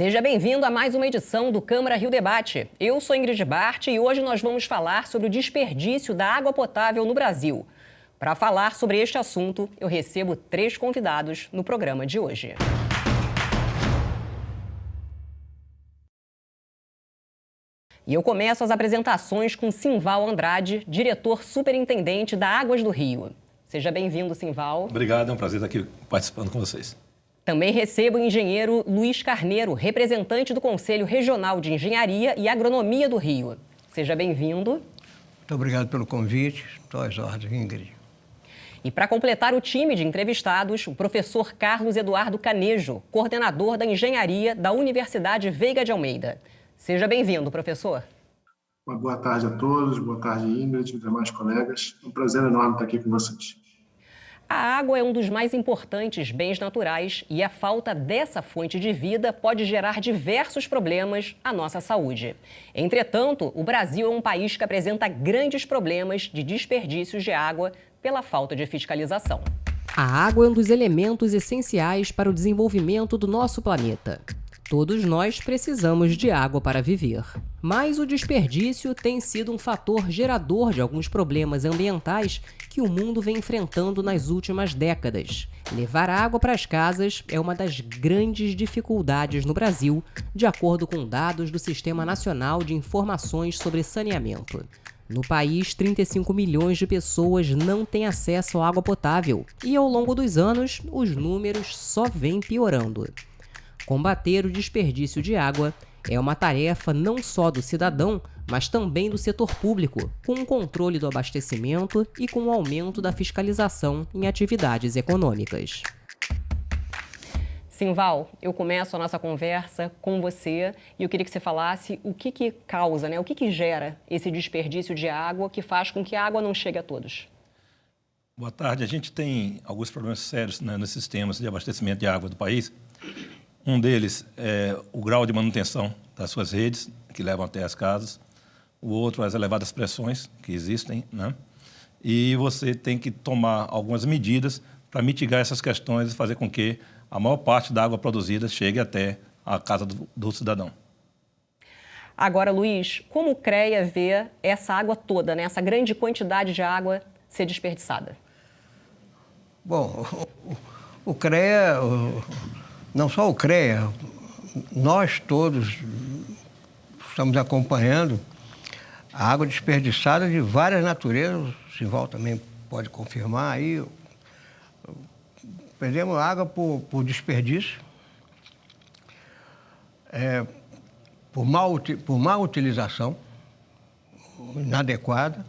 Seja bem-vindo a mais uma edição do Câmara Rio Debate. Eu sou Ingrid Bart e hoje nós vamos falar sobre o desperdício da água potável no Brasil. Para falar sobre este assunto, eu recebo 3 convidados no programa de hoje. E eu começo as apresentações com Simval Andrade, diretor superintendente da Águas do Rio. Seja bem-vindo, Simval. Obrigado, é um prazer estar aqui participando com vocês. Também recebo o engenheiro Luiz Carneiro, representante do Conselho Regional de Engenharia e Agronomia do Rio. Seja bem-vindo. Muito obrigado pelo convite. Estou às ordens, Ingrid. E para completar o time de entrevistados, o professor Carlos Eduardo Canejo, coordenador da Engenharia da Universidade Veiga de Almeida. Seja bem-vindo, professor. Uma boa tarde a todos, boa tarde, Ingrid e demais colegas. É um prazer enorme estar aqui com vocês. A água é um dos mais importantes bens naturais e a falta dessa fonte de vida pode gerar diversos problemas à nossa saúde. Entretanto, o Brasil é um país que apresenta grandes problemas de desperdícios de água pela falta de fiscalização. A água é um dos elementos essenciais para o desenvolvimento do nosso planeta. Todos nós precisamos de água para viver. Mas o desperdício tem sido um fator gerador de alguns problemas ambientais que o mundo vem enfrentando nas últimas décadas. Levar água para as casas é uma das grandes dificuldades no Brasil, de acordo com dados do Sistema Nacional de Informações sobre Saneamento. No país, 35 milhões de pessoas não têm acesso à água potável e, ao longo dos anos, os números só vêm piorando. Combater o desperdício de água é uma tarefa não só do cidadão, mas também do setor público, com o controle do abastecimento e com o aumento da fiscalização em atividades econômicas. Simval, eu começo a nossa conversa com você e eu queria que você falasse o que causa, o que gera esse desperdício de água que faz com que a água não chegue a todos. Boa tarde. A gente tem alguns problemas sérios nos sistemas de abastecimento de água do país. Um deles é o grau de manutenção das suas redes, que levam até as casas. O outro, as elevadas pressões que existem, E você tem que tomar algumas medidas para mitigar essas questões e fazer com que a maior parte da água produzida chegue até a casa do cidadão. Agora, Luiz, como o CREA vê essa água toda, essa grande quantidade de água ser desperdiçada? Bom, o CREA... Não só o CREA, nós todos estamos acompanhando a água desperdiçada de várias naturezas. O Simval também pode confirmar aí. Perdemos água por desperdício, por má utilização inadequada.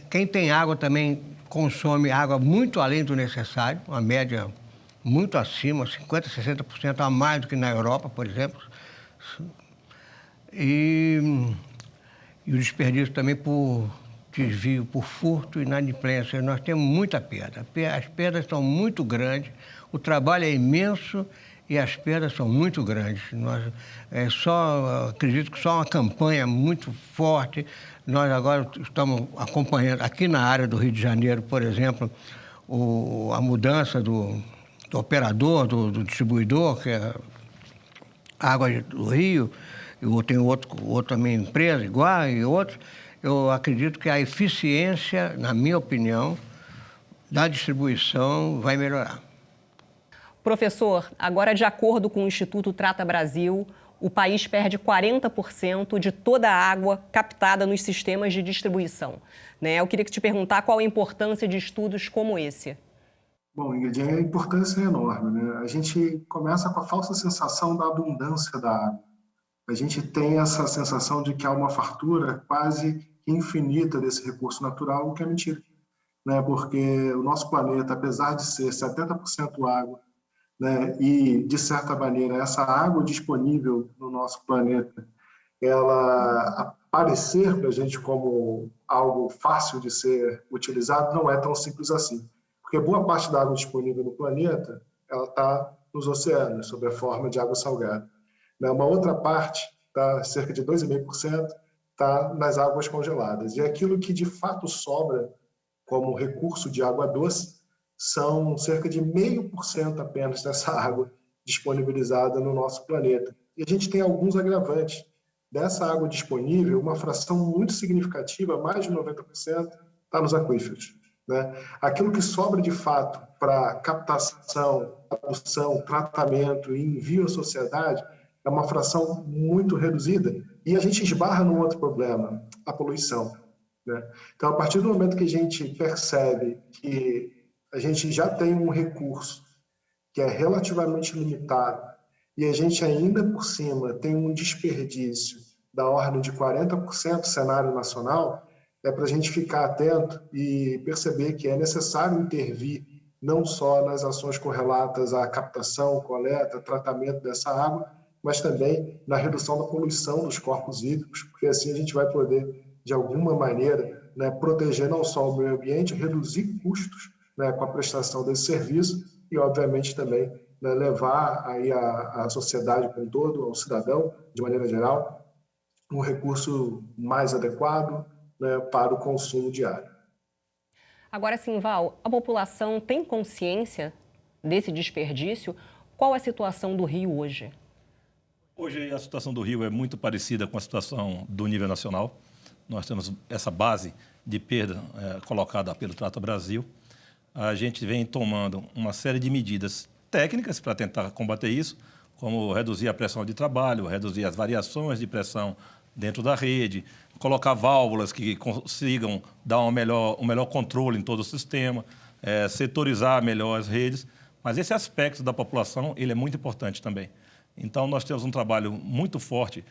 Quem tem água também consome água muito além do necessário, uma média muito acima, 50%, 60% a mais do que na Europa, por exemplo. E o desperdício também por desvio, por furto e inadimplência. Nós temos muita perda. As perdas são muito grandes, o trabalho é imenso e as perdas são muito grandes. Acredito que só uma campanha muito forte. Nós agora estamos acompanhando, aqui na área do Rio de Janeiro, por exemplo, a mudança do operador, do distribuidor, que é a Água do Rio, e tem outro também empresa igual e outros. Eu acredito que a eficiência, na minha opinião, da distribuição vai melhorar. Professor, agora de acordo com o Instituto Trata Brasil, o país perde 40% de toda a água captada nos sistemas de distribuição. Eu queria te perguntar qual a importância de estudos como esse. Bom, Ingrid, a importância é enorme, A gente começa com a falsa sensação da abundância da água. A gente tem essa sensação de que há uma fartura quase infinita desse recurso natural, o que é mentira. Porque o nosso planeta, apesar de ser 70% água, e, de certa maneira, essa água disponível no nosso planeta, ela aparecer para a gente como algo fácil de ser utilizado, não é tão simples assim. Porque boa parte da água disponível no planeta, ela está nos oceanos, sob a forma de água salgada. Uma outra parte, cerca de 2,5%, está nas águas congeladas. E aquilo que de fato sobra como recurso de água doce são cerca de 0,5% apenas dessa água disponibilizada no nosso planeta. E a gente tem alguns agravantes. Dessa água disponível, uma fração muito significativa, mais de 90%, está nos aquíferos, né? Aquilo que sobra de fato para captação, produção, tratamento e envio à sociedade é uma fração muito reduzida. E a gente esbarra num outro problema, a poluição, né? Então, a partir do momento que a gente percebe que a gente já tem um recurso que é relativamente limitado e a gente ainda por cima tem um desperdício da ordem de 40% do cenário nacional, é para a gente ficar atento e perceber que é necessário intervir não só nas ações correlatas à captação, coleta, tratamento dessa água, mas também na redução da poluição dos corpos hídricos, porque assim a gente vai poder, de alguma maneira, né, proteger não só o meio ambiente, reduzir custos, né, com a prestação desse serviço e, obviamente, também, né, levar aí a sociedade como um todo, ao cidadão, de maneira geral, um recurso mais adequado, né, para o consumo diário. Agora, Simval, a população tem consciência desse desperdício? Qual é a situação do Rio hoje? Hoje a situação do Rio é muito parecida com a situação do nível nacional. Nós temos essa base de perda colocada pelo Trata Brasil. A gente vem tomando uma série de medidas técnicas para tentar combater isso, como reduzir a pressão de trabalho, reduzir as variações de pressão dentro da rede, colocar válvulas que consigam dar um melhor controle em todo o sistema, setorizar melhor as redes. Mas esse aspecto da população ele é muito importante também. Então, nós temos um trabalho muito forte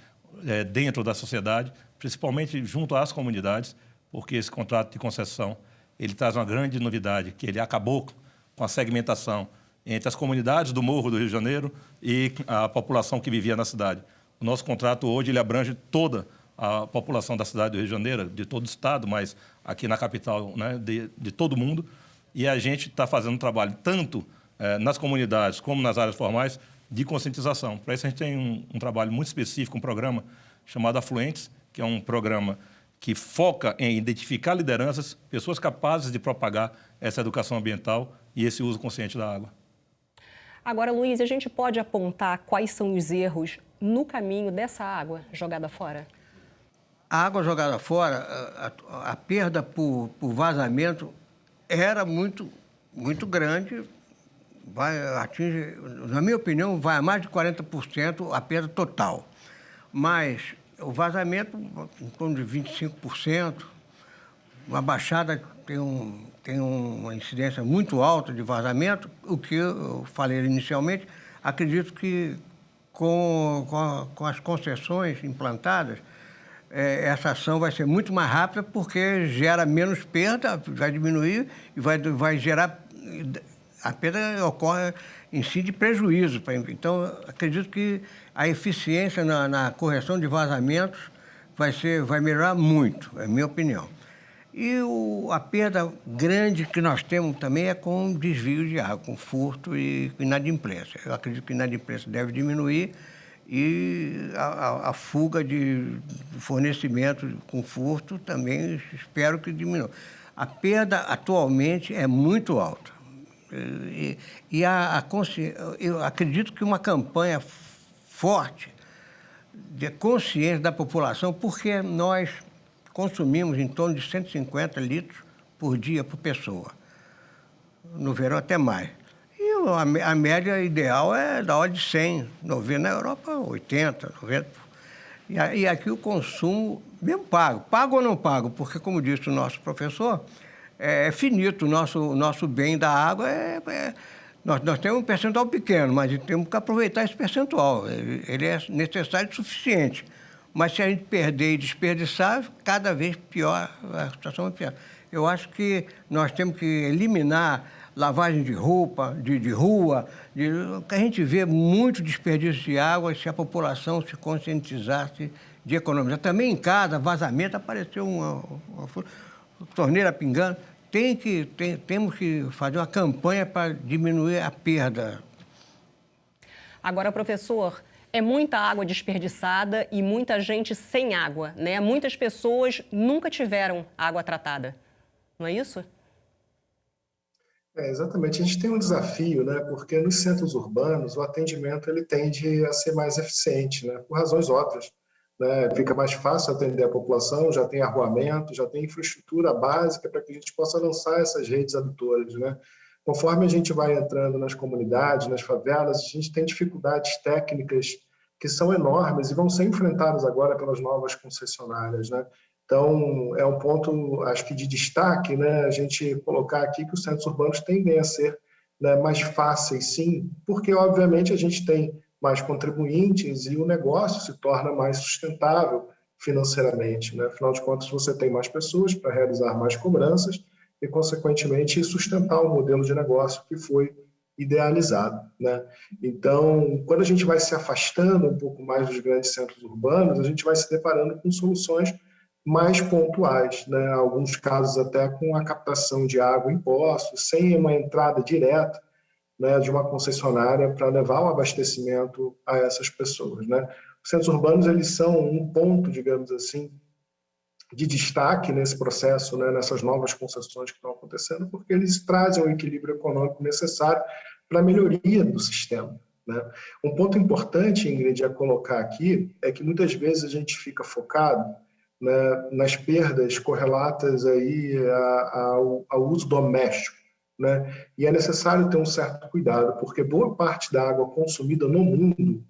dentro da sociedade, principalmente junto às comunidades, porque esse contrato de concessão ele traz uma grande novidade, que ele acabou com a segmentação entre as comunidades do Morro do Rio de Janeiro e a população que vivia na cidade. O nosso contrato hoje ele abrange toda a população da cidade do Rio de Janeiro, de todo o estado, mas aqui na capital, né, de todo mundo. E a gente está fazendo um trabalho tanto nas comunidades como nas áreas formais de conscientização. Para isso a gente tem um trabalho muito específico, um programa chamado Afluentes, que é um programa que foca em identificar lideranças, pessoas capazes de propagar essa educação ambiental e esse uso consciente da água. Agora, Luiz, a gente pode apontar quais são os erros no caminho dessa água jogada fora? A água jogada fora, a perda por vazamento era muito grande, atinge, na minha opinião, vai a mais de 40% a perda total. Mas o vazamento, em torno de 25%, uma baixada tem uma incidência muito alta de vazamento, o que eu falei inicialmente, acredito que com as concessões implantadas, essa ação vai ser muito mais rápida porque gera menos perda, vai diminuir e vai gerar... A perda ocorre em si de prejuízo. Então, acredito que a eficiência na correção de vazamentos vai melhorar muito, é a minha opinião. E a perda grande que nós temos também é com desvio de água, com furto e inadimplência. Eu acredito que a inadimplência deve diminuir e a fuga de fornecimento com furto também espero que diminua. A perda atualmente é muito alta. Eu acredito que uma campanha forte de consciência da população, porque nós consumimos em torno de 150 litros por dia por pessoa. No verão até mais. E a média ideal é da ordem de 100, 90, na Europa 80, 90. E aqui o consumo, mesmo pago ou não pago, porque como disse o nosso professor, é finito, o nosso bem da água nós temos um percentual pequeno, mas temos que aproveitar esse percentual. Ele é necessário e suficiente. Mas se a gente perder e desperdiçar, cada vez pior, a situação é pior. Eu acho que nós temos que eliminar lavagem de roupa, de rua, que a gente vê muito desperdício de água se a população se conscientizasse de economizar. Também em casa, vazamento, apareceu uma torneira pingando. Temos que fazer uma campanha para diminuir a perda. Agora, professor, é muita água desperdiçada e muita gente sem água, né? Muitas pessoas nunca tiveram água tratada, não é isso? Exatamente. A gente tem um desafio, né? Porque nos centros urbanos o atendimento ele tende a ser mais eficiente, né? Por razões óbvias, né? Fica mais fácil atender a população, já tem arruamento, já tem infraestrutura básica para que a gente possa lançar essas redes adutoras, né? Conforme a gente vai entrando nas comunidades, nas favelas, a gente tem dificuldades técnicas que são enormes e vão ser enfrentadas agora pelas novas concessionárias, né? Então, é um ponto, acho que de destaque, né, a gente colocar aqui que os centros urbanos tendem a ser, né, mais fáceis, sim, porque, obviamente, a gente tem mais contribuintes e o negócio se torna mais sustentável financeiramente, né? Afinal de contas, você tem mais pessoas para realizar mais cobranças e, consequentemente, sustentar o modelo de negócio que foi idealizado, né? Então, quando a gente vai se afastando um pouco mais dos grandes centros urbanos, a gente vai se deparando com soluções mais pontuais, né? Alguns casos até com a captação de água em poços, sem uma entrada direta, né, de uma concessionária para levar o abastecimento a essas pessoas, né? Os centros urbanos eles são um ponto, digamos assim, de destaque nesse processo, né, nessas novas concessões que estão acontecendo, porque eles trazem o equilíbrio econômico necessário para a melhoria do sistema, né? Um ponto importante, Ingrid, a colocar aqui é que muitas vezes a gente fica focado, né, nas perdas correlatas aí ao uso doméstico, né? E é necessário ter um certo cuidado, porque boa parte da água consumida no mundo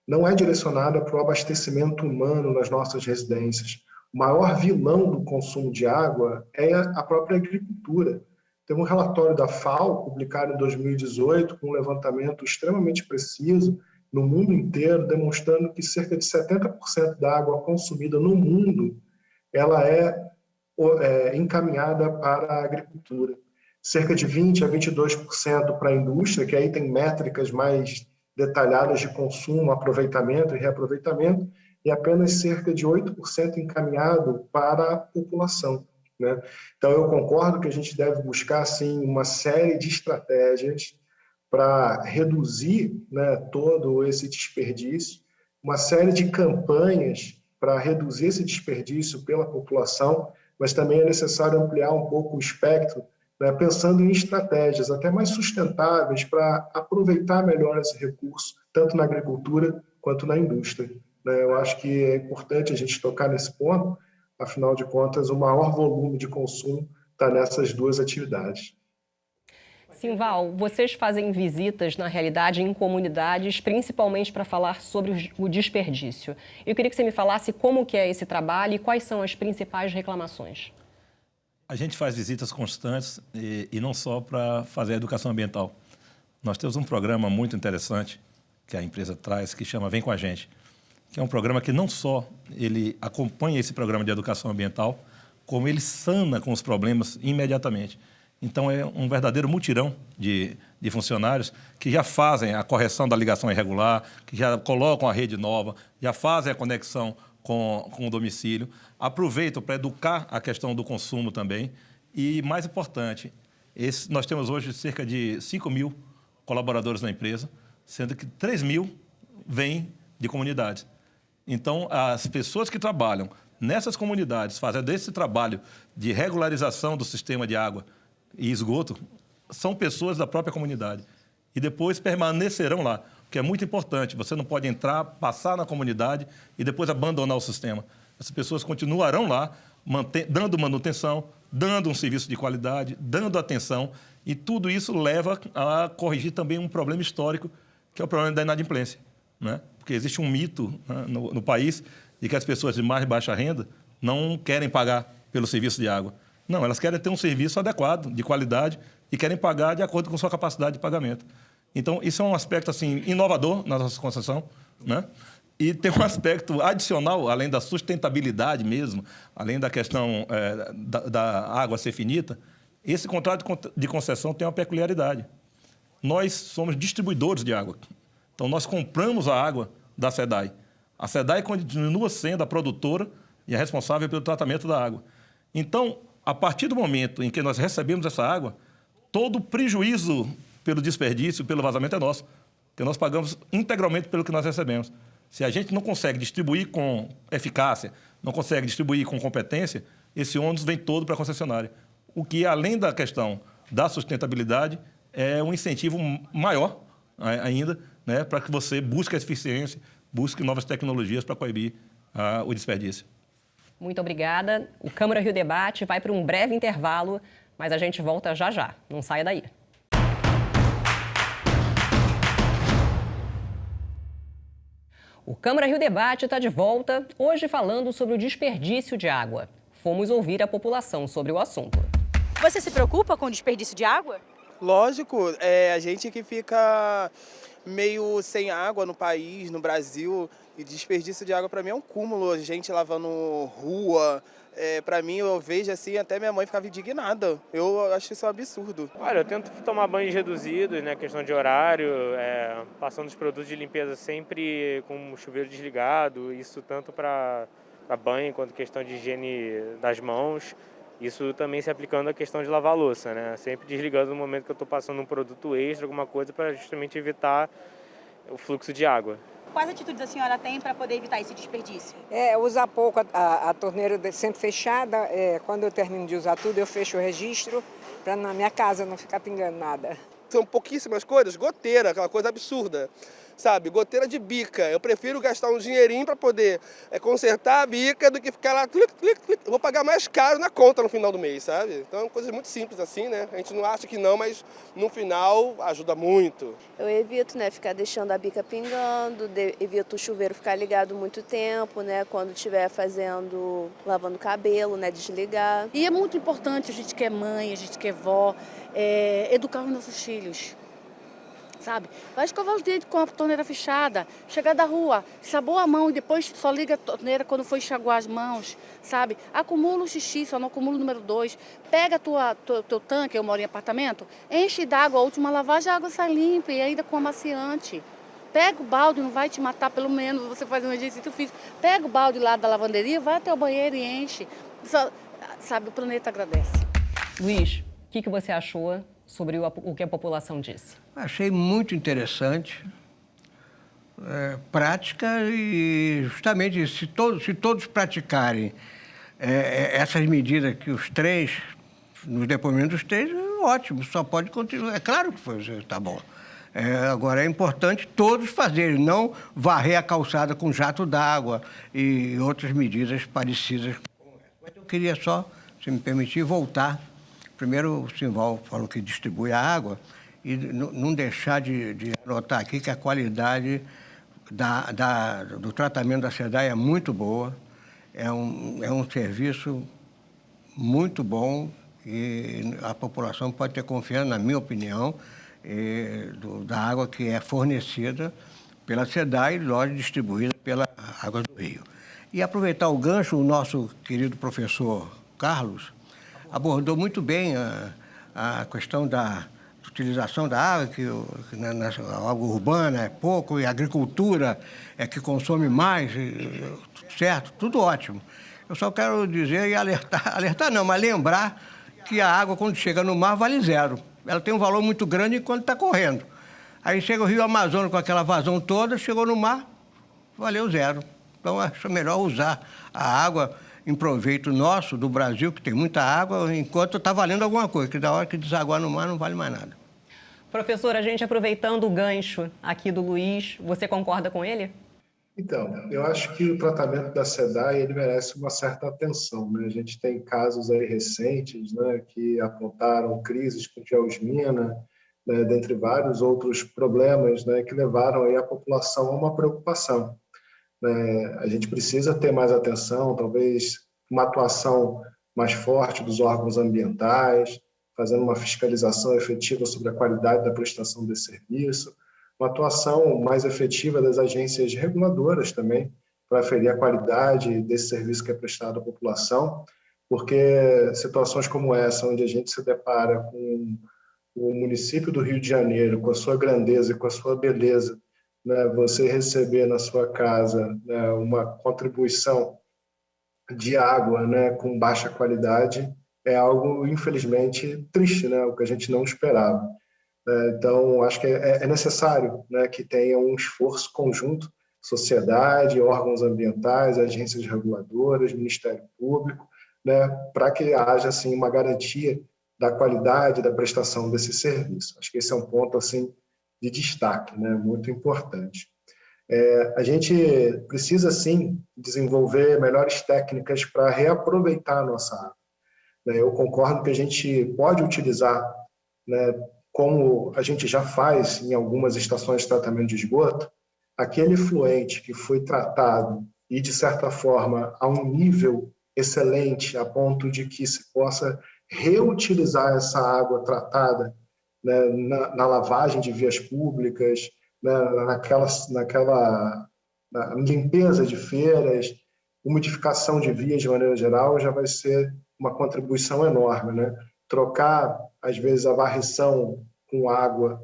não é direcionada para o abastecimento humano nas nossas residências. O maior vilão do consumo de água é a própria agricultura. Teve um relatório da FAO, publicado em 2018, com um levantamento extremamente preciso no mundo inteiro, demonstrando que cerca de 70% da água consumida no mundo ela é encaminhada para a agricultura. Cerca de 20% a 22% para a indústria, que aí tem métricas mais detalhadas de consumo, aproveitamento e reaproveitamento, e apenas cerca de 8% encaminhado para a população, né? Então, eu concordo que a gente deve buscar, sim, uma série de estratégias para reduzir, né, todo esse desperdício, uma série de campanhas para reduzir esse desperdício pela população, mas também é necessário ampliar um pouco o espectro, né, pensando em estratégias até mais sustentáveis para aproveitar melhor esse recurso, tanto na agricultura quanto na indústria, né? Eu acho que é importante a gente tocar nesse ponto, afinal de contas, o maior volume de consumo está nessas duas atividades. Simval, vocês fazem visitas, na realidade, em comunidades, principalmente para falar sobre o desperdício. Eu queria que você me falasse como que é esse trabalho e quais são as principais reclamações. A gente faz visitas constantes e não só para fazer a educação ambiental. Nós temos um programa muito interessante que a empresa traz, que chama Vem com a Gente, que é um programa que não só ele acompanha esse programa de educação ambiental, como ele sana com os problemas imediatamente. Então, é um verdadeiro mutirão de funcionários que já fazem a correção da ligação irregular, que já colocam a rede nova, já fazem a conexão com o domicílio, aproveitam para educar a questão do consumo também. E, mais importante, nós temos hoje cerca de 5 mil colaboradores na empresa, sendo que 3 mil vêm de comunidades. Então, as pessoas que trabalham nessas comunidades, fazendo esse trabalho de regularização do sistema de água e esgoto, são pessoas da própria comunidade. E depois permanecerão lá, o que é muito importante. Você não pode entrar, passar na comunidade e depois abandonar o sistema. Essas pessoas continuarão lá, dando manutenção, dando um serviço de qualidade, dando atenção, e tudo isso leva a corrigir também um problema histórico, que é o problema da inadimplência, né? Porque existe um mito, né, no país de que as pessoas de mais baixa renda não querem pagar pelo serviço de água. Não, elas querem ter um serviço adequado, de qualidade, e querem pagar de acordo com sua capacidade de pagamento. Então, isso é um aspecto assim, inovador na nossa concessão, né? E tem um aspecto adicional, além da sustentabilidade mesmo, além da questão da água ser finita, esse contrato de concessão tem uma peculiaridade. Nós somos distribuidores de água. Então, nós compramos a água da SEDAI. A SEDAI continua sendo a produtora e a responsável pelo tratamento da água. Então, a partir do momento em que nós recebemos essa água, todo o prejuízo pelo desperdício, pelo vazamento é nosso, porque nós pagamos integralmente pelo que nós recebemos. Se a gente não consegue distribuir com eficácia, não consegue distribuir com competência, esse ônus vem todo para a concessionária. O que, além da questão da sustentabilidade é um incentivo maior ainda, né, para que você busque a eficiência, busque novas tecnologias para coibir o desperdício. Muito obrigada. O Câmara Rio Debate vai para um breve intervalo, mas a gente volta já já. Não saia daí. O Câmara Rio Debate está de volta, hoje falando sobre o desperdício de água. Fomos ouvir a população sobre o assunto. Você se preocupa com o desperdício de água? Lógico, a gente que fica meio sem água no país, no Brasil, e desperdício de água para mim é um cúmulo, gente lavando rua. Para mim, eu vejo assim, até minha mãe ficava indignada. Eu acho isso um absurdo. Olha, eu tento tomar banhos reduzidos, né, questão de horário, passando os produtos de limpeza sempre com o chuveiro desligado, isso tanto para banho quanto questão de higiene das mãos. Isso também se aplicando à questão de lavar a louça, né? Sempre desligando no momento que eu estou passando um produto extra, alguma coisa, para justamente evitar o fluxo de água. Quais atitudes a senhora tem para poder evitar esse desperdício? Usar pouco a torneira sempre fechada. Quando eu termino de usar tudo, eu fecho o registro para na minha casa não ficar pingando nada. São pouquíssimas coisas, goteira, aquela coisa absurda, sabe? Goteira de bica. Eu prefiro gastar um dinheirinho para poder consertar a bica do que ficar lá, eu vou pagar mais caro na conta no final do mês, sabe? Então, coisas muito simples assim, né? A gente não acha que não, mas no final ajuda muito. Eu evito, né, ficar deixando a bica pingando, evito o chuveiro ficar ligado muito tempo, né? Quando estiver lavando cabelo, né, desligar. E é muito importante, a gente que é mãe, a gente que é vó, educar os nossos filhos, sabe? Vai escovar os dentes com a torneira fechada, chegar da rua, ensaboa a mão e depois só liga a torneira quando for enxaguar as mãos, sabe? Acumula o xixi, só não acumula o número 2. Pega teu tanque, eu moro em apartamento, enche d'água, a última lavagem a água sai limpa e ainda com amaciante. Pega o balde, não vai te matar, pelo menos você faz um exercício físico. Pega o balde lá da lavanderia, vai até o banheiro e enche. Sabe, o planeta agradece. Luiz, o que você achou sobre o que a população disse? Achei muito interessante, prática e justamente se todos praticarem essas medidas que os três, nos depoimentos dos três, ótimo, só pode continuar. É claro que está bom. Agora é importante todos fazerem, não varrer a calçada com jato d'água e outras medidas parecidas. Mas eu queria só, se me permitir, voltar. Primeiro, o Simval falou que distribui a água e não deixar de anotar aqui que a qualidade do tratamento da SEDAI é muito boa, é um serviço muito bom e a população pode ter confiança, na minha opinião, da água que é fornecida pela SEDAI e, lógico, distribuída pela Água do Rio. E aproveitar o gancho, o nosso querido professor Carlos abordou muito bem a questão da utilização da água, que na água urbana é pouco e a agricultura é que consome mais, certo? Tudo ótimo. Eu só quero dizer e alertar não, mas lembrar que a água, quando chega no mar, vale zero. Ela tem um valor muito grande enquanto está correndo. Aí chega o Rio Amazonas com aquela vazão toda, chegou no mar, valeu zero. Então, acho melhor usar a água em proveito nosso, do Brasil, que tem muita água, enquanto está valendo alguma coisa, que da hora que desaguar no mar não vale mais nada. Professor, a gente aproveitando o gancho aqui do Luiz, você concorda com ele? Então, eu acho que o tratamento da SEDAI ele merece uma certa atenção, né? A gente tem casos aí recentes, né, que apontaram crises com geosmina, né, dentre vários outros problemas, né, que levaram aí a população a uma preocupação. A gente precisa ter mais atenção, talvez uma atuação mais forte dos órgãos ambientais, fazendo uma fiscalização efetiva sobre a qualidade da prestação desse serviço, uma atuação mais efetiva das agências reguladoras também, para aferir a qualidade desse serviço que é prestado à população, porque situações como essa, onde a gente se depara com o município do Rio de Janeiro, com a sua grandeza e com a sua beleza, né, você receber na sua casa, né, uma contribuição de água, né, com baixa qualidade é algo, infelizmente, triste, né, o que a gente não esperava. Então, acho que é necessário, né, que tenha um esforço conjunto, sociedade, órgãos ambientais, agências reguladoras, Ministério Público, né, para que haja assim, uma garantia da qualidade da prestação desse serviço. Acho que esse é um ponto assim de destaque, né, muito importante. A gente precisa, sim, desenvolver melhores técnicas para reaproveitar a nossa água. Eu concordo que a gente pode utilizar, né, como a gente já faz em algumas estações de tratamento de esgoto, aquele efluente que foi tratado e, de certa forma, a um nível excelente, a ponto de que se possa reutilizar essa água tratada, né, na lavagem de vias públicas, né, na limpeza de feiras, umidificação de vias de maneira geral, já vai ser uma contribuição enorme, né? Trocar, às vezes, a varrição com água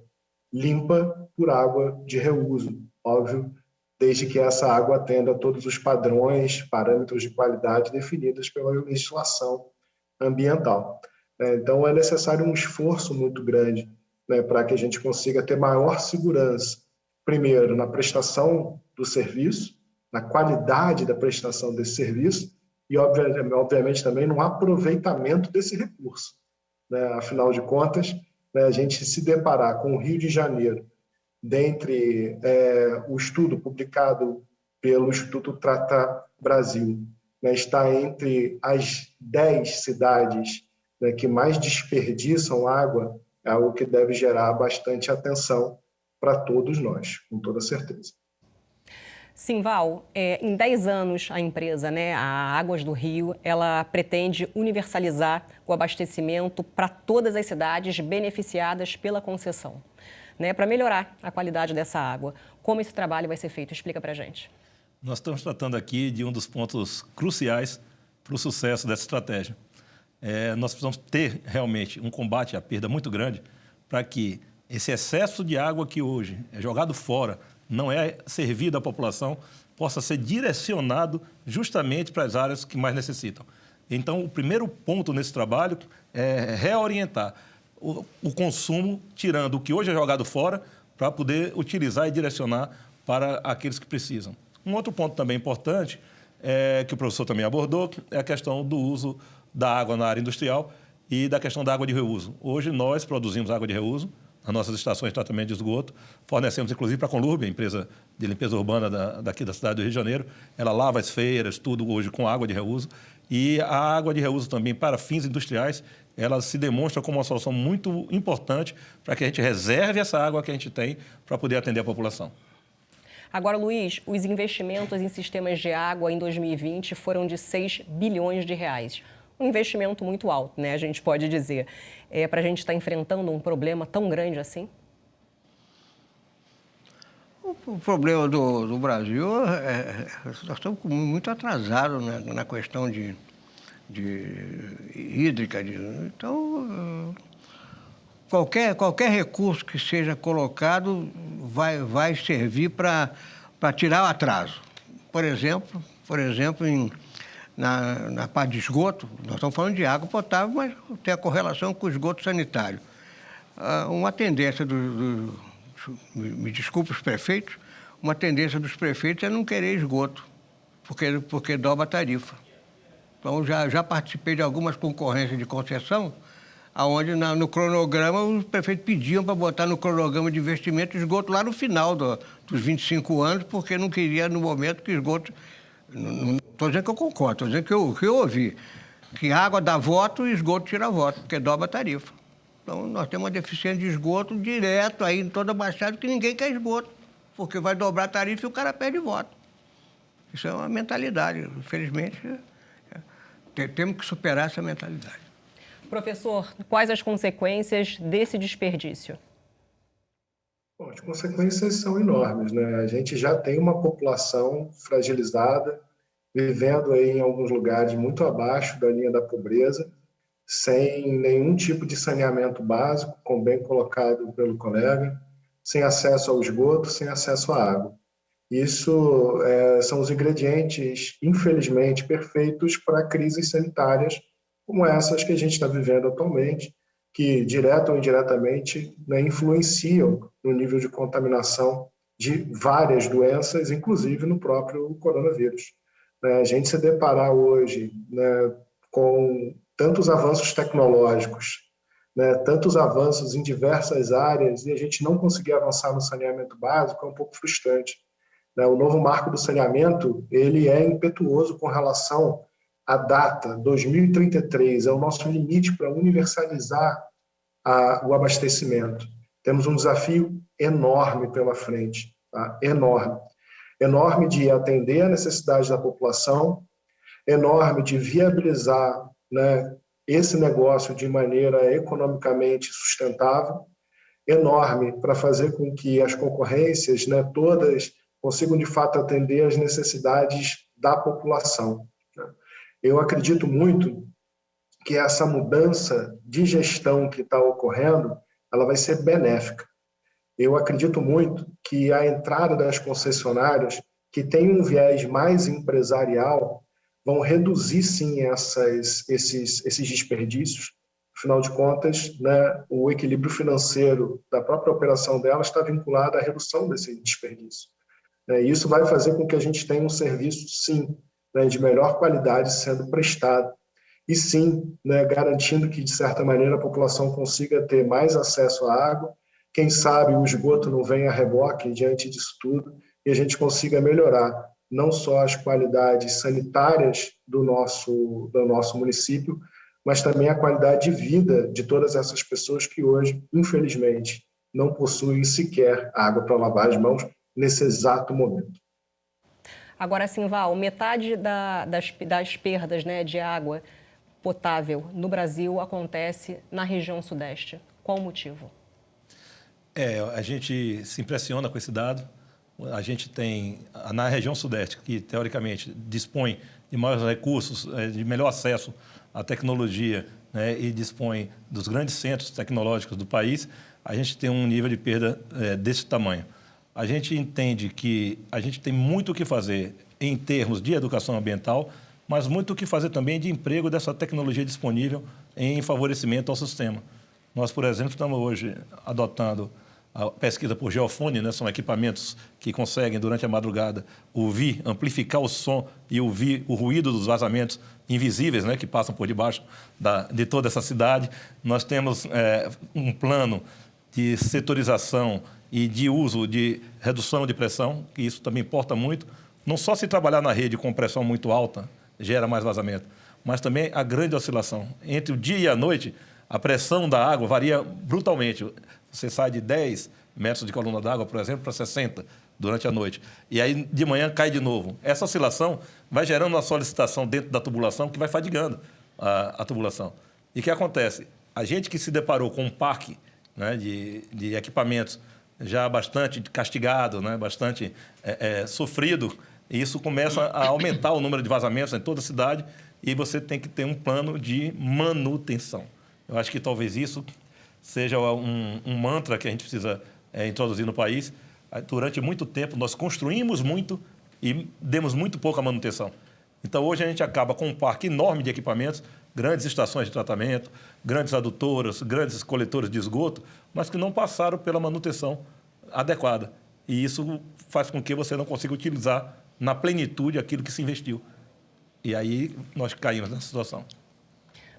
limpa por água de reuso, óbvio, desde que essa água atenda a todos os padrões, parâmetros de qualidade definidos pela legislação ambiental. Então, é necessário um esforço muito grande, né, para que a gente consiga ter maior segurança, primeiro, na prestação do serviço, na qualidade da prestação desse serviço e, obviamente, também no aproveitamento desse recurso, né? Afinal de contas, né, a gente se deparar com o Rio de Janeiro, dentre o estudo publicado pelo Instituto Trata Brasil, né, está entre as 10 cidades, né, que mais desperdiçam água, é algo que deve gerar bastante atenção para todos nós, com toda certeza. Sim, Val, em 10 anos a empresa, né, a Águas do Rio, ela pretende universalizar o abastecimento para todas as cidades beneficiadas pela concessão, né, para melhorar a qualidade dessa água. Como esse trabalho vai ser feito? Explica para a gente. Nós estamos tratando aqui de um dos pontos cruciais para o sucesso dessa estratégia. Nós precisamos ter realmente um combate à perda muito grande para que esse excesso de água que hoje é jogado fora, não é servido à população, possa ser direcionado justamente para as áreas que mais necessitam. Então, o primeiro ponto nesse trabalho é reorientar o consumo, tirando o que hoje é jogado fora, para poder utilizar e direcionar para aqueles que precisam. Um outro ponto também importante, que o professor também abordou, é a questão do uso da água na área industrial e da questão da água de reuso. Hoje, nós produzimos água de reuso nas nossas estações de tratamento de esgoto, fornecemos inclusive para a Conlurb, a empresa de limpeza urbana daqui da cidade do Rio de Janeiro. Ela lava as feiras, tudo hoje com água de reuso. E a água de reuso também para fins industriais, ela se demonstra como uma solução muito importante para que a gente reserve essa água que a gente tem para poder atender a população. Agora, Luiz, os investimentos em sistemas de água em 2020 foram de 6 bilhões de reais. Um investimento muito alto, né? A gente pode dizer. Para a gente estar enfrentando um problema tão grande assim? O problema do Brasil nós estamos muito atrasados, né, na questão de hídrica. Então, qualquer recurso que seja colocado vai servir para tirar o atraso. Por exemplo, na parte de esgoto, nós estamos falando de água potável, mas tem a correlação com o esgoto sanitário. Uma tendência me desculpe os prefeitos, uma tendência dos prefeitos é não querer esgoto, porque dobra a tarifa. Então, já participei de algumas concorrências de concessão, onde no cronograma os prefeitos pediam para botar no cronograma de investimento esgoto lá no final dos 25 anos, porque não queria no momento que esgoto... Não estou dizendo que eu concordo, estou dizendo que eu ouvi. Que água dá voto e esgoto tira voto, porque dobra a tarifa. Então, nós temos uma deficiência de esgoto direto aí em toda a Baixada, que ninguém quer esgoto, porque vai dobrar a tarifa e o cara perde voto. Isso é uma mentalidade. Infelizmente, temos que superar essa mentalidade. Professor, quais as consequências desse desperdício? Bom, as consequências são enormes, né? A gente já tem uma população fragilizada, vivendo aí em alguns lugares muito abaixo da linha da pobreza, sem nenhum tipo de saneamento básico, como bem colocado pelo colega, sem acesso ao esgoto, sem acesso à água. Isso são os ingredientes, infelizmente, perfeitos para crises sanitárias como essas que a gente está vivendo atualmente, que, direta ou indiretamente, né, influenciam no nível de contaminação de várias doenças, inclusive no próprio coronavírus. A gente se deparar hoje, né, com tantos avanços tecnológicos né, tantos avanços em diversas áreas e a gente não conseguir avançar no saneamento básico é um pouco frustrante. Né? O novo marco do saneamento, ele é impetuoso com relação à data, 2033, é o nosso limite para universalizar o abastecimento. Temos um desafio enorme pela frente, tá? Enorme. Enorme de atender a necessidade da população, enorme de viabilizar, né, esse negócio de maneira economicamente sustentável, enorme para fazer com que as concorrências, né, todas consigam, de fato, atender às necessidades da população. Né? Eu acredito muito que essa mudança de gestão que está ocorrendo, ela vai ser benéfica. Eu acredito muito que a entrada das concessionárias, que tem um viés mais empresarial, vão reduzir, sim, esses desperdícios. Afinal de contas, né, o equilíbrio financeiro da própria operação dela está vinculado à redução desse desperdício. E isso vai fazer com que a gente tenha um serviço, sim, né, de melhor qualidade sendo prestado. E, sim, né, garantindo que, de certa maneira, a população consiga ter mais acesso à água. Quem sabe o esgoto não venha a reboque diante disso tudo e a gente consiga melhorar não só as qualidades sanitárias do nosso município, mas também a qualidade de vida de todas essas pessoas que hoje, infelizmente, não possuem sequer água para lavar as mãos nesse exato momento. Agora, Simval, metade das perdas, né, de água potável no Brasil acontece na região sudeste. Qual o motivo? A gente se impressiona com esse dado. A gente tem, na região sudeste, que teoricamente dispõe de maiores recursos, de melhor acesso à tecnologia, né, e dispõe dos grandes centros tecnológicos do país, a gente tem um nível de perda desse tamanho. A gente entende que a gente tem muito o que fazer em termos de educação ambiental, mas muito o que fazer também de emprego dessa tecnologia disponível em favorecimento ao sistema. Nós, por exemplo, estamos hoje adotando a pesquisa por geofone, né? São equipamentos que conseguem, durante a madrugada, ouvir, amplificar o som e ouvir o ruído dos vazamentos invisíveis, né? Que passam por debaixo de toda essa cidade. Nós temos um plano de setorização e de uso de redução de pressão, que isso também importa muito. Não só se trabalhar na rede com pressão muito alta, gera mais vazamento, mas também a grande oscilação. Entre o dia e a noite, a pressão da água varia brutalmente. Você sai de 10 metros de coluna d'água, por exemplo, para 60 durante a noite. E aí, de manhã, cai de novo. Essa oscilação vai gerando uma solicitação dentro da tubulação que vai fadigando a tubulação. E o que acontece? A gente que se deparou com um parque, né, de equipamentos já bastante castigado, né, bastante sofrido, e isso começa a aumentar o número de vazamentos em toda a cidade e você tem que ter um plano de manutenção. Eu acho que talvez isso seja um mantra que a gente precisa introduzir no país. Durante muito tempo, nós construímos muito e demos muito pouca manutenção. Então, hoje a gente acaba com um parque enorme de equipamentos, grandes estações de tratamento, grandes adutoras, grandes coletores de esgoto, mas que não passaram pela manutenção adequada. E isso faz com que você não consiga utilizar na plenitude aquilo que se investiu. E aí nós caímos nessa situação.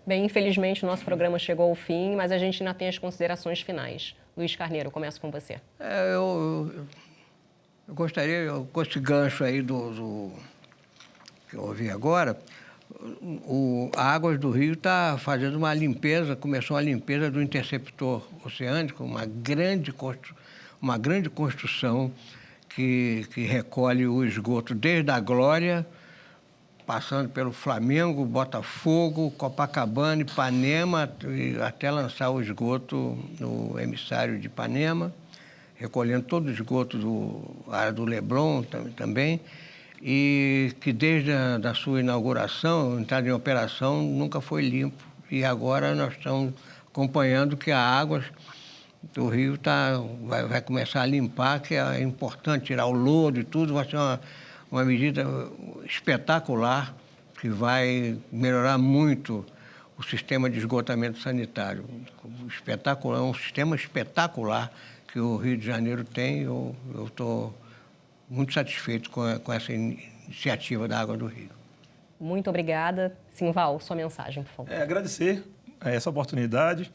Bem, infelizmente o nosso programa chegou ao fim, mas a gente ainda tem as considerações finais. Luiz Carneiro, começo com você. Eu gostaria, com esse gancho aí do que eu ouvi agora, a Águas do Rio está fazendo uma limpeza, começou a limpeza do interceptor oceânico, uma grande construção que recolhe o esgoto desde a Glória, passando pelo Flamengo, Botafogo, Copacabana, Ipanema, até lançar o esgoto no emissário de Ipanema, recolhendo todo o esgoto da área do Leblon também, e que desde a sua inauguração, entrada em operação, nunca foi limpo. E agora nós estamos acompanhando que a Águas do Rio vai começar a limpar, que é importante tirar o lodo e tudo, vai ser uma medida espetacular que vai melhorar muito o sistema de esgotamento sanitário. É um sistema espetacular que o Rio de Janeiro tem. Eu estou muito satisfeito com essa iniciativa da Água do Rio. Muito obrigada. Simval, sua mensagem, por favor. Agradecer essa oportunidade.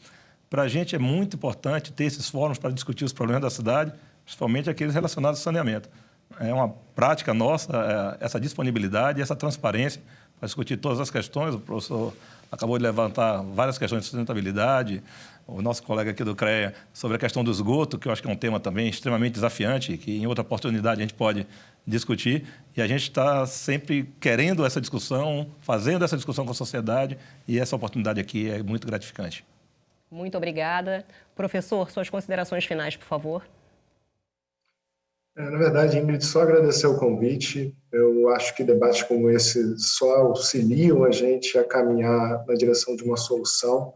Para a gente é muito importante ter esses fóruns para discutir os problemas da cidade, principalmente aqueles relacionados ao saneamento. É uma prática nossa, essa disponibilidade e essa transparência para discutir todas as questões. O professor acabou de levantar várias questões de sustentabilidade, o nosso colega aqui do CREA sobre a questão do esgoto, que eu acho que é um tema também extremamente desafiante, que em outra oportunidade a gente pode discutir. E a gente está sempre querendo essa discussão, fazendo essa discussão com a sociedade, e essa oportunidade aqui é muito gratificante. Muito obrigada. Professor, suas considerações finais, por favor. Na verdade, Ingrid, só agradecer o convite. Eu acho que debates como esse só auxiliam a gente a caminhar na direção de uma solução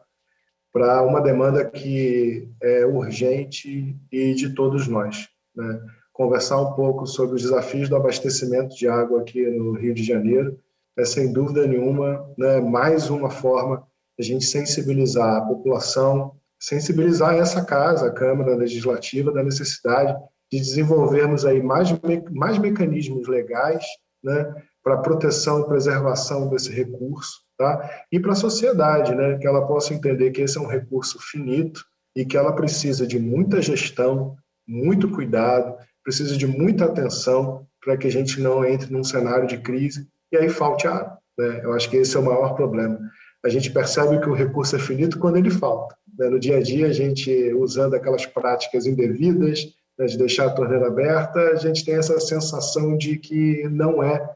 para uma demanda que é urgente e de todos nós, né? Conversar um pouco sobre os desafios do abastecimento de água aqui no Rio de Janeiro é, sem dúvida nenhuma, né, mais uma forma de a gente sensibilizar a população, sensibilizar essa casa, a Câmara Legislativa, da necessidade de desenvolvermos aí mais mecanismos legais, né, para proteção e preservação desse recurso, tá? E para a sociedade, né, que ela possa entender que esse é um recurso finito e que ela precisa de muita gestão, muito cuidado, precisa de muita atenção para que a gente não entre num cenário de crise e aí falte água, né? Eu acho que esse é o maior problema. A gente percebe que o recurso é finito quando ele falta, né? No dia a dia, a gente usando aquelas práticas indevidas, né, de deixar a torneira aberta, a gente tem essa sensação de que não é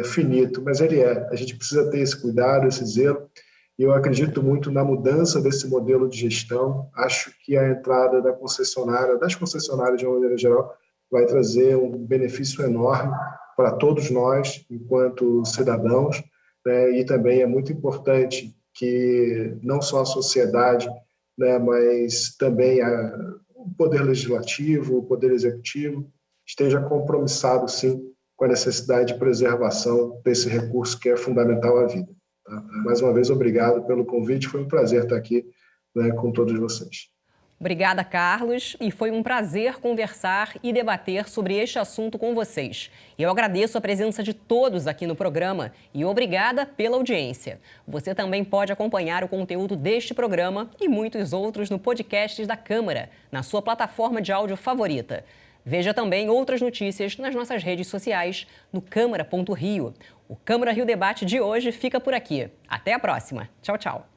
finito, mas ele é. A gente precisa ter esse cuidado, esse zelo, e eu acredito muito na mudança desse modelo de gestão. Acho que a entrada das concessionárias de uma maneira geral, vai trazer um benefício enorme para todos nós, enquanto cidadãos, né, e também é muito importante que não só a sociedade, né, mas também o Poder Legislativo, o Poder Executivo, esteja compromissado, sim, com a necessidade de preservação desse recurso que é fundamental à vida. Tá? Mais uma vez, obrigado pelo convite, foi um prazer estar aqui, né, com todos vocês. Obrigada, Carlos, e foi um prazer conversar e debater sobre este assunto com vocês. Eu agradeço a presença de todos aqui no programa e obrigada pela audiência. Você também pode acompanhar o conteúdo deste programa e muitos outros no podcast da Câmara, na sua plataforma de áudio favorita. Veja também outras notícias nas nossas redes sociais, no Câmara.rio. O Câmara Rio Debate de hoje fica por aqui. Até a próxima. Tchau, tchau.